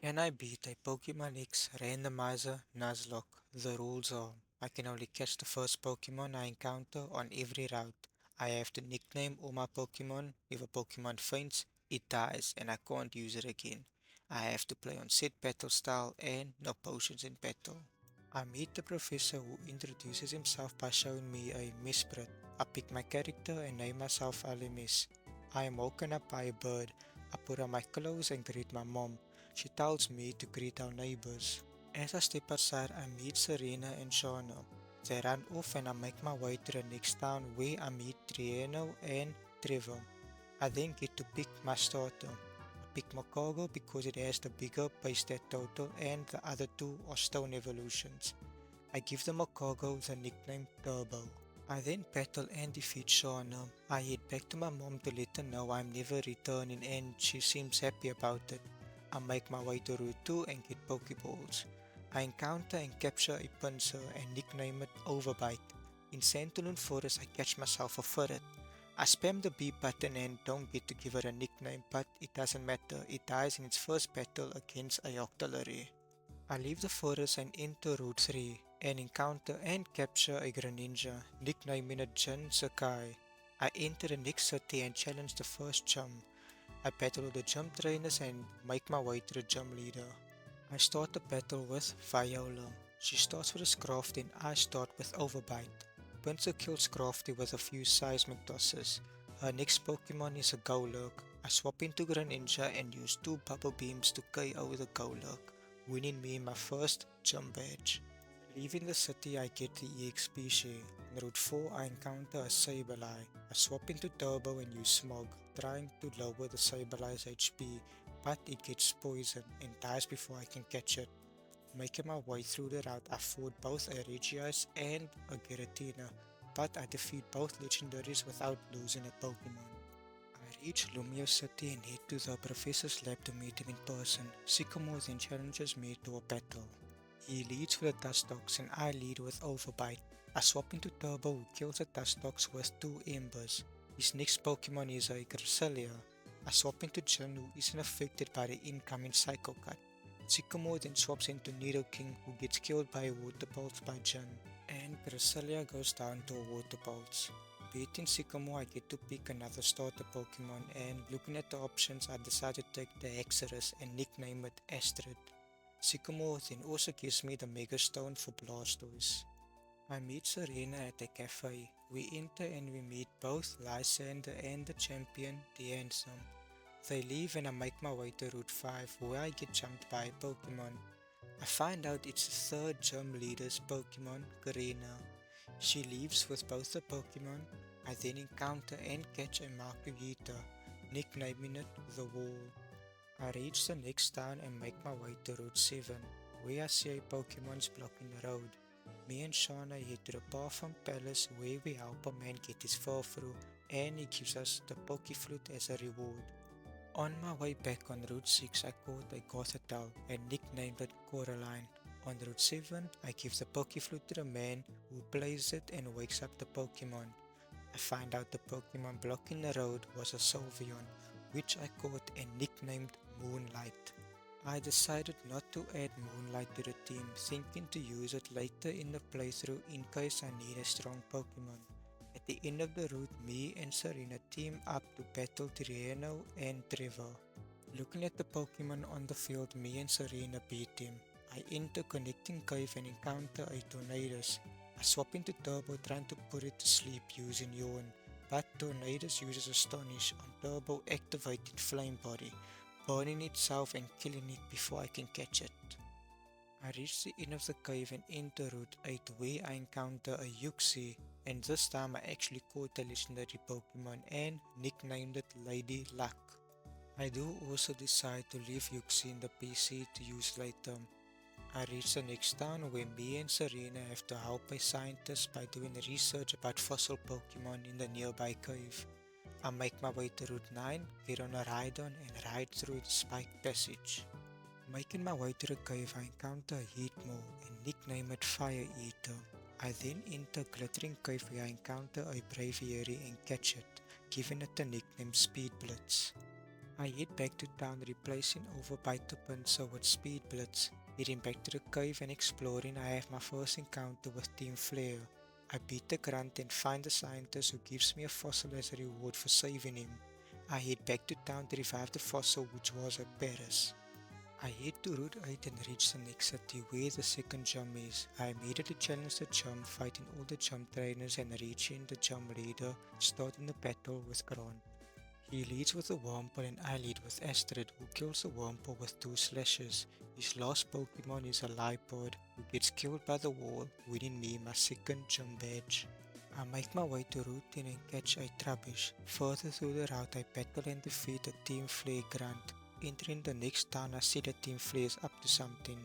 Can I beat a Pokemon X Randomizer Nuzlocke? The rules are I can only catch the first Pokemon I encounter on every route. I have to nickname all my Pokemon. If a Pokemon faints, it dies and I can't use it again. I have to play on set battle style and no potions in battle. I meet the professor who introduces himself by showing me a Mesprit. I pick my character and name myself Alimis. I am woken up by a bird. I put on my clothes and greet my mom. She tells me to greet our neighbors. As I step outside, I meet Serena and Shauna. They run off and I make my way to the next town where I meet Triano and Trevor. I then get to pick my starter. I pick Macago because it has the bigger base stat total and the other two are stone evolutions. I give the Macago the nickname Turbo. I then battle and defeat Shauna. I head back to my mom to let her know I'm never returning and she seems happy about it. I make my way to Route 2 and get Pokeballs. I encounter and capture a Pinsir and nickname it Overbite. In Santolin Forest I catch myself a Furret. I spam the B button and don't get to give it a nickname, but it doesn't matter, it dies in its first battle against a Octillery. I leave the forest and enter Route 3 and encounter and capture a Greninja, nicknaming it Jin Sakai. I enter the next city and challenge the first gym. I battle the gym trainers and make my way to the gym leader. I start the battle with Viola. She starts with a Scrafty and I start with Overbite. Pinsir kills Scrafty with a few seismic tosses. Her next Pokemon is a Golurk. I swap into Greninja and use two Bubble Beams to KO the Golurk, winning me my first gym badge. Leaving the city I get the EXP share. On Route 4 I encounter a Sableye. I swap into Turbo and use Smog, trying to lower the Sableye's HP, but it gets poisoned and dies before I can catch it. Making my way through the route I fought both a Regice and a Giratina, but I defeat both legendaries without losing a Pokemon. I reach Lumio City and head to the professor's lab to meet him in person. Sycamore then challenges me to a battle. He leads with a Dustox and I lead with Overbite. I swap into Turbo who kills the Dustox with two Embers. His next Pokemon is a Cresselia. I swap into Jin who isn't affected by the incoming Psycho Cut. Sycamore then swaps into Nidoking who gets killed by a Water Pulse by Jin. And Cresselia goes down to a Water Pulse. Beating Sycamore I get to pick another starter Pokemon and looking at the options I decide to take the Exodus and nickname it Astrid. Sycamore then also gives me the Mega Stone for Blastoise. I meet Serena at a cafe. We enter and we meet both Lysander and the champion, the Handsome. They leave and I make my way to Route 5 where I get jumped by a Pokemon. I find out it's the third gym leader's Pokemon, Karina. She leaves with both the Pokemon. I then encounter and catch a Margarita, nicknaming it the Wall. I reach the next town and make my way to Route 7, where I see a Pokemon's blocking the road. Me and Shauna head to the Parfum Palace where we help a man get his fur through and he gives us the Pokeflute as a reward. On my way back on Route 6 I caught a Gothitelle and nicknamed it Coraline. On Route 7 I give the Pokeflute to the man who plays it and wakes up the Pokemon. I find out the Pokemon blocking the road was a Sylveon, which I caught and nicknamed Moonlight. I decided not to add Moonlight to the team, thinking to use it later in the playthrough in case I need a strong Pokemon. At the end of the route, me and Serena team up to battle Triano and Trevor. Looking at the Pokemon on the field, me and Serena beat him. I enter Connecting Cave and encounter a Tornadus. I swap into Turbo trying to put it to sleep using Yawn, but Tornadus uses Astonish on Turbo activating Flame Body, burning itself and killing it before I can catch it. I reach the end of the cave and enter Route 8 where I encounter a Uxie, and this time I actually caught a legendary Pokemon and nicknamed it Lady Luck. I do also decide to leave Uxie in the PC to use later. I reach the next town where me and Serena have to help a scientist by doing research about fossil Pokemon in the nearby cave. I make my way to Route 9, get on a Rhydon and ride through the Spike Passage. Making my way to the cave I encounter a Heatmore and nickname it Fire Eater. I then enter Glittering Cave where I encounter a Braviary and catch it, giving it the nickname Speed Blitz. I head back to town, replacing Overbite Pinsir with Speed Blitz. Heading back to the cave and exploring, I have my first encounter with Team Flare. I beat the grunt and find the scientist who gives me a fossil as a reward for saving him. I head back to town to revive the fossil, which was at Paris. I head to Route 8 and reach the next city where the second gym is. I immediately challenge the gym, fighting all the gym trainers and reaching the gym leader, starting the battle with Grant. He leads with a Wurmple and I lead with Astrid, who kills the Wurmple with 2 slashes. His last Pokemon is a Lipod, who gets killed by the wall, winning me my second gym badge. I make my way to Route 10 and catch a Trubbish. Further through the route I battle and defeat a Team Flare Grunt. Entering the next town I see that Team Flare is up to something.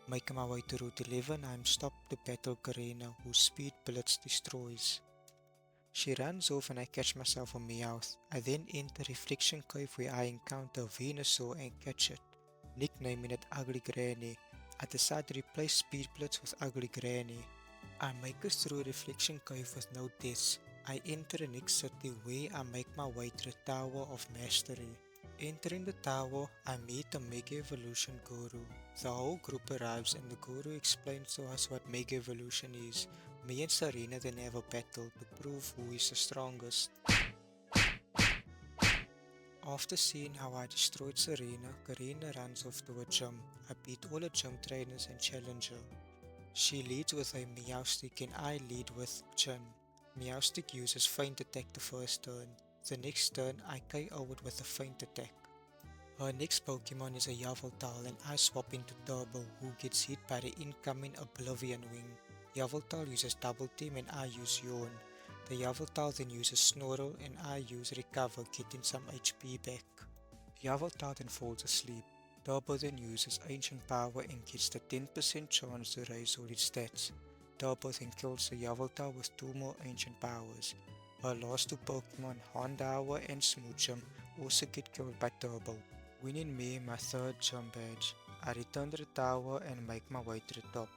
Making my way to Route 11 I am stopped to battle Garena, whose Speed Blitz destroys. She runs off and I catch myself a Meowth. I then enter Reflection Cave where I encounter Venusaur and catch it, nicknaming it Ugly Granny. I decide to replace Speed Blitz with Ugly Granny. I make it through Reflection Cave with no deaths. I enter the next city where I make my way to the Tower of Mastery. Entering the tower, I meet the Mega Evolution Guru. The whole group arrives and the Guru explains to us what Mega Evolution is. Me and Serena then have a battle to prove who is the strongest. After seeing how I destroyed Serena, Karina runs off to a gym. I beat all the gym trainers and challenge her. She leads with a Meowstic and I lead with Chin. Meowstic uses Feint Attack the first turn. The next turn I KO it with a Feint Attack. Her next Pokemon is a Yveltal and I swap into Turbo, who gets hit by the incoming Oblivion Wing. Yveltal uses Double Team and I use Yawn. The Yveltal then uses Snorkel and I use Recover, getting some HP back. Yveltal then falls asleep. Turbo then uses Ancient Power and gets the 10% chance to raise all its stats. Turbo then kills the Yveltal with 2 more Ancient Powers. Her last 2 Pokemon, Houndour and Smoochum, also get killed by Turbo, winning me my 3rd gym badge. I return to the tower and make my way to the top.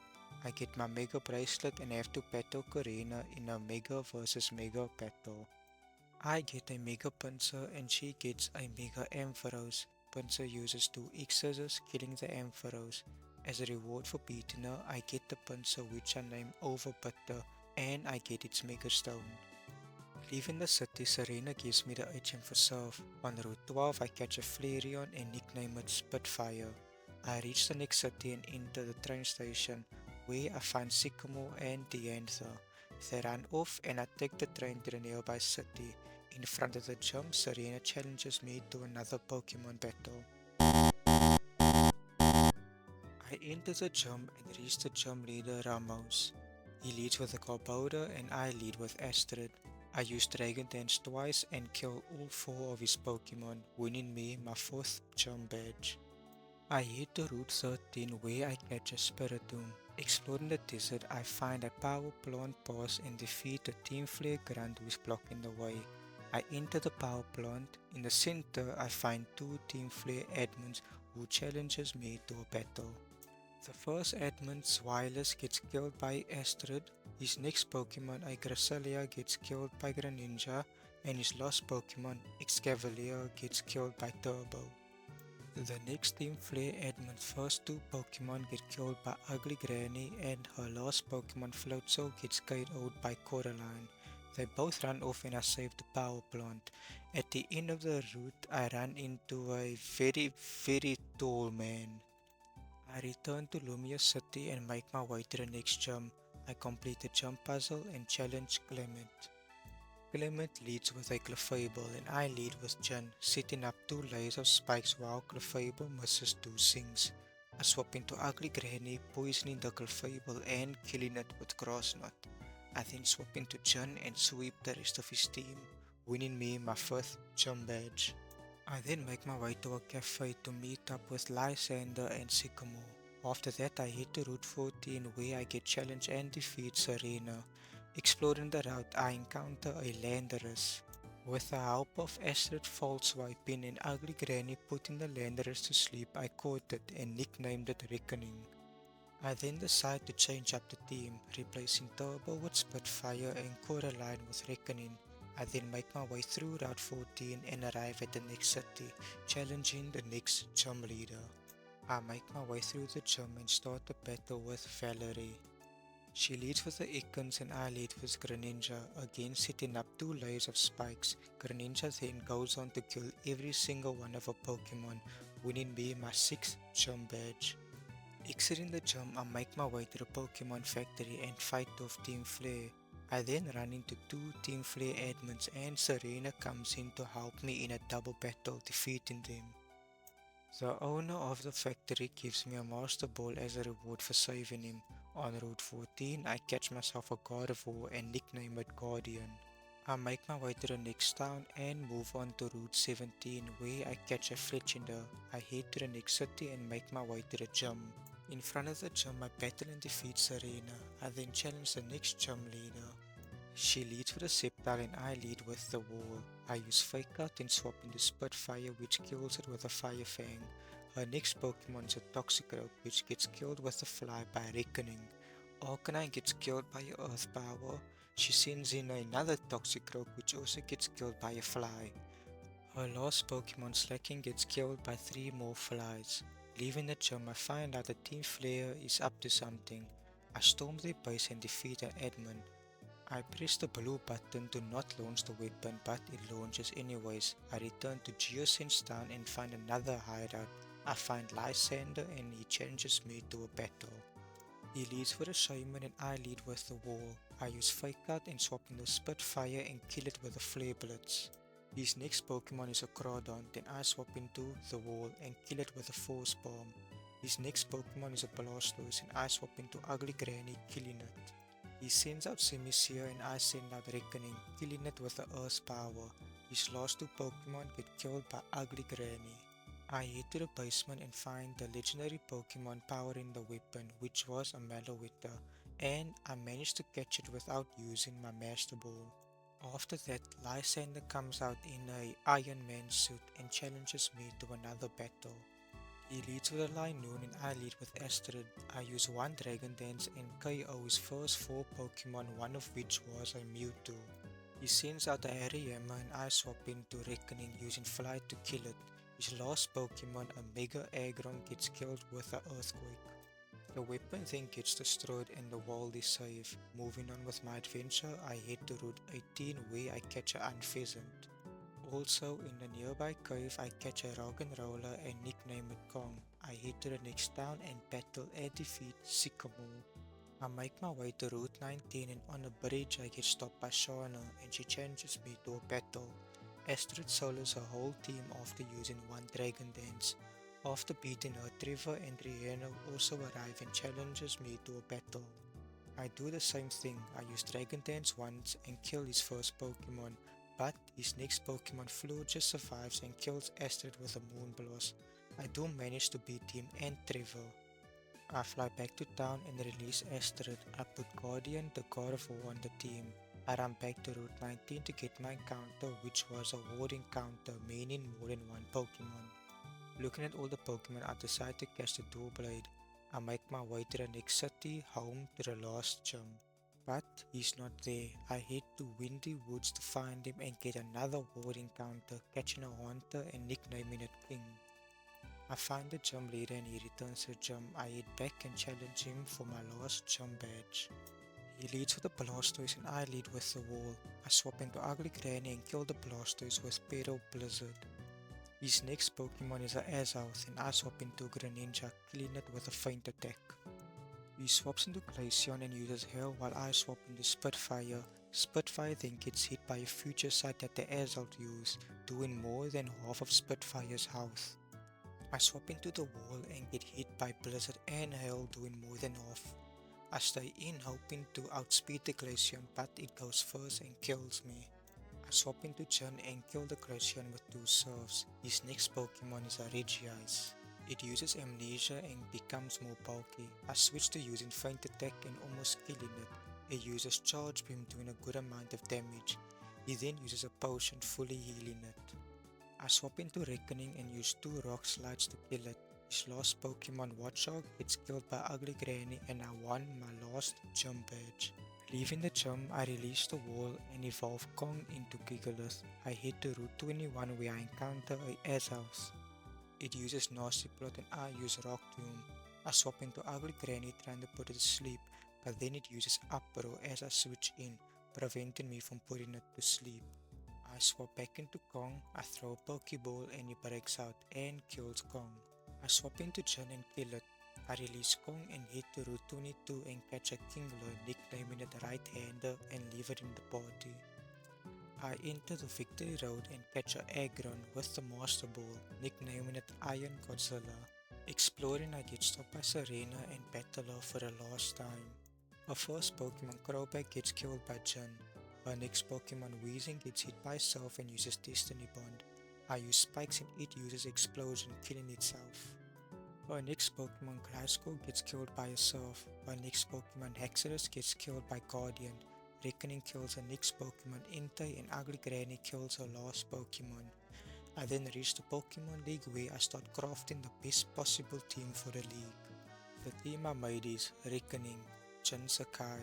I get my Mega Bracelet and have to battle Karina in a Mega vs Mega battle. I get a Mega Pinsir and she gets a Mega Ampharos. Pinsir uses 2 X-Scissors, killing the Ampharos. As a reward for beating her, I get the Pinsir which I name Overbitter and I get its Mega Stone. Leaving the city, Serena gives me the HM for Surf. On Route 12 I catch a Flareon and nickname it Spitfire. I reach the next city and enter the train station, where I find Sycamore and Diantha. They run off and I take the train to the nearby city. In front of the gym, Serena challenges me to another Pokemon battle. I enter the gym and reach the gym leader Ramos. He leads with a Garbodor and I lead with Astrid. I use Dragon Dance twice and kill all 4 of his Pokemon, winning me my 4th gym badge. I head to Route 13 where I catch a Spiritomb. Exploring the desert, I find a Power Plant Pass and defeat a Team Flare Grunt who is blocking the way. I enter the Power Plant. In the center, I find 2 Team Flare admins who challenges me to a battle. The first admin, Zwilus, gets killed by Astrid. His next Pokemon, a Gracilia, gets killed by Greninja, and his last Pokemon, Excavalier, gets killed by Turbo. The next Team Flare admin's first 2 Pokemon get killed by Ugly Granny and her last Pokemon Floatzel gets KO'd by Coraline. They both run off and I save the power plant. At the end of the route I run into a very tall man. I return to Lumia City and make my way to the next gym. I complete the gym puzzle and challenge Clement. Clement leads with a Clefable and I lead with Jin, setting up 2 layers of spikes while Clefable misses 2 sings. I swap into Ugly Granny, poisoning the Clefable and killing it with Grass Knot. I then swap into Jin and sweep the rest of his team, winning me my 5th gym badge. I then make my way to a cafe to meet up with Lysander and Sycamore. After that I head to Route 14 where I get challenged and defeat Serena. Exploring the route I encounter a Landorus. With the help of Astrid Falswiping and Ugly Granny putting the Landorus to sleep, I caught it and nicknamed it Reckoning. I then decide to change up the team, replacing Turbo with Spitfire and Coraline with Reckoning. I then make my way through Route 14 and arrive at the next city, challenging the next gym leader. I make my way through the gym and start the battle with Valerie. She leads with the Ikons and I lead with Greninja, again setting up two layers of spikes. Greninja then goes on to kill every single one of her Pokemon, winning me my 6th gym badge. Exiting the gym, I make my way to the Pokemon factory and fight off Team Flare. I then run into two Team Flare admins and Serena comes in to help me in a double battle, defeating them. The owner of the factory gives me a Master Ball as a reward for saving him. On Route 14, I catch myself a God of War and nickname it Guardian. I make my way to the next town and move on to Route 17 where I catch a Fletchinder. I head to the next city and make my way to the gym. In front of the gym, I battle and defeat Serena. I then challenge the next gym leader. She leads with a Sceptile and I lead with the Wall. I use Fake Out and swap into Spitfire which kills it with a Fire Fang. Her next Pokemon is a Toxicroak which gets killed with a Fly by Reckoning. Arcanine gets killed by a Earth Power. She sends in another Toxicroak which also gets killed by a Fly. Her last Pokemon Slacking gets killed by 3 more Flies. Leaving the gym, I find out that Team Flare is up to something. I storm their base and defeat an admin. I press the blue button to not launch the weapon, but it launches anyways. I return to Geosense Town and find another hideout. I find Lysander and he challenges me to a battle. He leads with a Shaman and I lead with the Wall. I use Fake Out and swap into Spitfire and kill it with a Flare Blitz. His next Pokemon is a Crawdon, then I swap into the Wall and kill it with a Force Bomb. His next Pokemon is a Blastoise and I swap into Ugly Granny, killing it. He sends out Simisear and I send out Reckoning, killing it with the Earth Power. His last two Pokemon get killed by Ugly Granny. I head to the basement and find the legendary Pokemon powering the weapon, which was a Meloetta, and I managed to catch it without using my Master Ball. After that, Lysander comes out in a Iron Man suit and challenges me to another battle. He leads with a Linoon and I lead with Astrid. I use one Dragon Dance and KO his first 4 Pokemon, one of which was a Mewtwo. He sends out a Hariyama and I swap into Reckoning using Fly to kill it. His last Pokemon, a Mega Aggron, gets killed with an Earthquake. The weapon then gets destroyed and the world is safe. Moving on with my adventure, I head to Route 18 where I catch an Unpheasant. Also, in the nearby cave, I catch a Rock'n'Roller and nickname it Kong. I head to the next town and battle and defeat Sycamore. I make my way to Route 19 and on a bridge I get stopped by Shauna and she challenges me to a battle. Astrid solos her whole team after using one Dragon Dance. After beating her, Trevor and Rihanna also arrive and challenges me to a battle. I do the same thing, I use Dragon Dance once and kill his first Pokemon, but his next Pokemon Flo just survives and kills Astrid with a Moonblast. I do manage to beat him and Trevor. I fly back to town and release Astrid. I put Guardian, the God of War, on the team. I run back to Route 19 to get my encounter, which was a Ward encounter, meaning more than one Pokemon. Looking at all the Pokemon, I decide to catch the Doublade. I make my way to the next city, home to the last gym. But he's not there. I head to Windy Woods to find him and get another Ward encounter, catching a Haunter and nicknaming it King. I find the gym leader and he returns to the gym. I head back and challenge him for my last gym badge. He leads with the Blastoise and I lead with the Wall. I swap into Ugly Granny and kill the Blastoise with Pedal Blizzard. His next Pokemon is a Azoth and I swap into Greninja, killing it with a Feint Attack. He swaps into Glaceon and uses Hail while I swap into Spitfire. Spitfire then gets hit by a future sight that the Azoth used, doing more than half of Spitfire's health. I swap into the Wall and get hit by Blizzard and Hail, doing more than half. I stay in hoping to outspeed the Glaceon, but it goes first and kills me. I swap into Jin and kill the Glaceon with 2 Surfs. His next Pokemon is a Regice. It uses Amnesia and becomes more bulky. I switch to using Feint Attack and almost killing it. It uses Charge Beam, doing a good amount of damage. He then uses a potion, fully healing it. I swap into Reckoning and use 2 Rock Slides to kill it. His last Pokemon Watchog gets killed by Ugly Granny and I won my last gym badge. Leaving the gym, I release the wall and evolve Kong into Gigalith. I head to Route 21 where I encounter a Azhouse. It uses Nasty Plot and I use Rock Tomb. I swap into Ugly Granny trying to put it to sleep, but then it uses Uproar as I switch in, preventing me from putting it to sleep. I swap back into Kong, I throw a Pokeball and he breaks out and kills Kong. I swap into Jin and kill it. I release Kong and head to Route 22 and catch a Kingler, nicknaming it Right-Hander, and leave it in the party. I enter the Victory Road and catch a Aggron with the Master Ball, nicknaming it Iron Godzilla. Exploring, I get stopped by Serena and battle her for the last time. Our first Pokemon Crobat gets killed by Jin. Our next Pokemon Weezing gets hit by itself and uses Destiny Bond. I use Spikes and it uses Explosion, killing itself. Our next Pokemon Gliscor gets killed by itself. Our next Pokemon Haxorus gets killed by Guardian. Reckoning kills our next Pokemon Entei and Ugly Granny kills our last Pokemon. I then reach the Pokemon League where I start crafting the best possible team for the league. The team I made is Reckoning, Jin Sakai,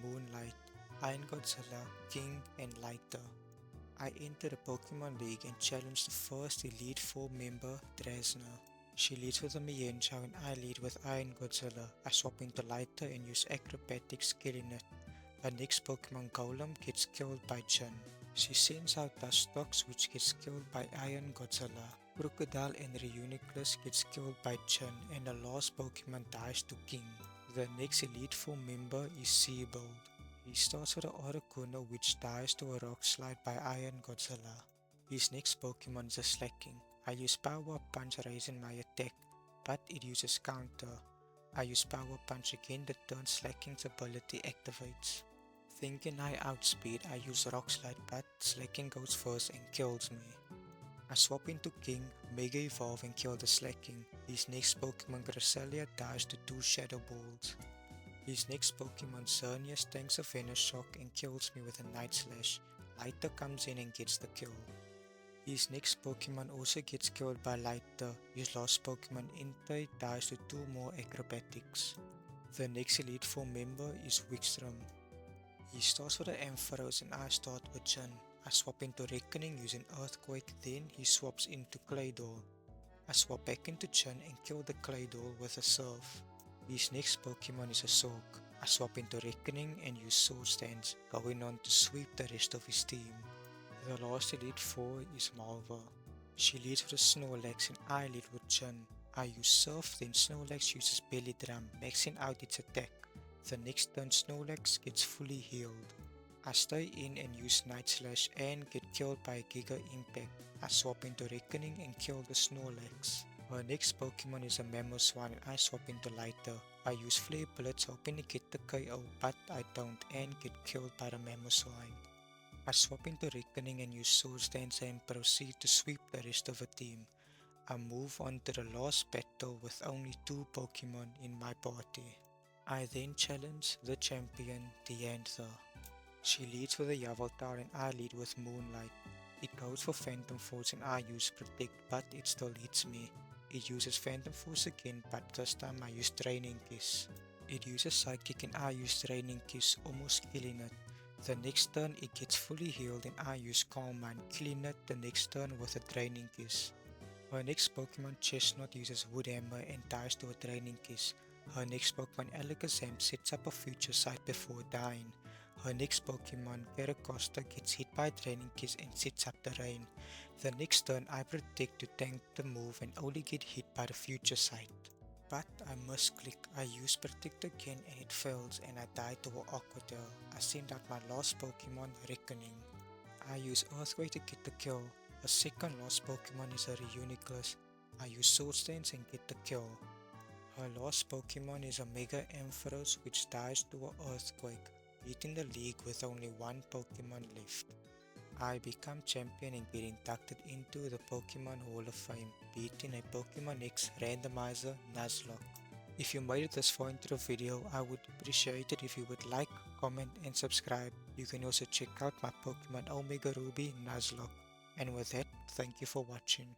Moonlight, Iron Godzilla, King and Lighter. I enter the Pokemon League and challenge the first Elite Four member, Drasna. She leads with a Mienshao and I lead with Iron Godzilla. I swap into Lighter and use Acrobatics, killing it. Our next Pokemon Golem gets killed by Jin. She sends out Dustox which gets killed by Iron Godzilla. Crocodile and Reuniclus gets killed by Jin and the last Pokemon dies to King. The next Elite Four member is Seabold. He starts with a Articuno which dies to a Rock Slide by Iron Godzilla. His next Pokemon is a Slacking. I use Power Punch raising my attack, but it uses Counter. I use Power Punch again the turn Slacking's ability activates. Thinking I outspeed, I use Rock Slide but Slacking goes first and kills me. I swap into King, Mega Evolve and kill the Slacking. His next Pokemon Cresselia dies to 2 Shadow Balls. His next Pokemon Xerneas tanks a Venoshock and kills me with a Night Slash. Lighter comes in and gets the kill. His next Pokemon also gets killed by Lighter. His last Pokemon Entei dies to 2 more Acrobatics. The next Elite Four member is Wickstrom. He starts with the Ampharos and I start with Jin. I swap into Reckoning using Earthquake, then he swaps into Claydol. I swap back into Jin and kill the Claydol with a Surf. His next Pokemon is a Sork. I swap into Reckoning and use Sword Stance, going on to sweep the rest of his team. The last Elite Four is Malva. She leads with a Snorlax and I lead with Jin. I use Surf, then Snorlax uses Belly Drum, maxing out its attack. The next turn Snorlax gets fully healed. I stay in and use Night Slash and get killed by Giga Impact. I swap into Reckoning and kill the Snorlax. Our next Pokemon is a Mamoswine and I swap into Lighter. I use Flare Blitz hoping to get the KO but I don't and get killed by the Mamoswine. I swap into Reckoning and use Swords Dance and proceed to sweep the rest of the team. I move on to the last battle with only 2 Pokemon in my party. I then challenge the champion, Diantha. She leads with a Yveltal and I lead with Moonlight. It goes for Phantom Force and I use Protect but it still hits me. It uses Phantom Force again but this time I use Training Kiss. It uses Psychic and I use Training Kiss, almost killing it. The next turn it gets fully healed and I use Calm Mind, killing it the next turn with a Training Kiss. Her next Pokemon Chestnut uses Wood Hammer and dies to a Training Kiss. Her next Pokemon Alakazam sets up a Future Sight before dying. Her next Pokemon Caracosta gets hit by a Training Kiss and sets up the Rain. The next turn I Protect to tank the move and only get hit by the Future Sight. But I misclick, I use Protect again and it fails and I die to an Aquatail. I send out my last Pokemon, Reckoning. I use Earthquake to get the kill. A second last Pokemon is a Reuniclus. I use Sword Stance and get the kill. Her last Pokemon is a Mega Ampharos which dies to an Earthquake, beating the league with only 1 Pokemon left. I become champion and get inducted into the Pokemon Hall of Fame, beating a Pokemon X Randomizer Nuzlocke. If you made it this far into the video, I would appreciate it if you would like, comment and subscribe. You can also check out my Pokemon Omega Ruby Nuzlocke. And with that, thank you for watching.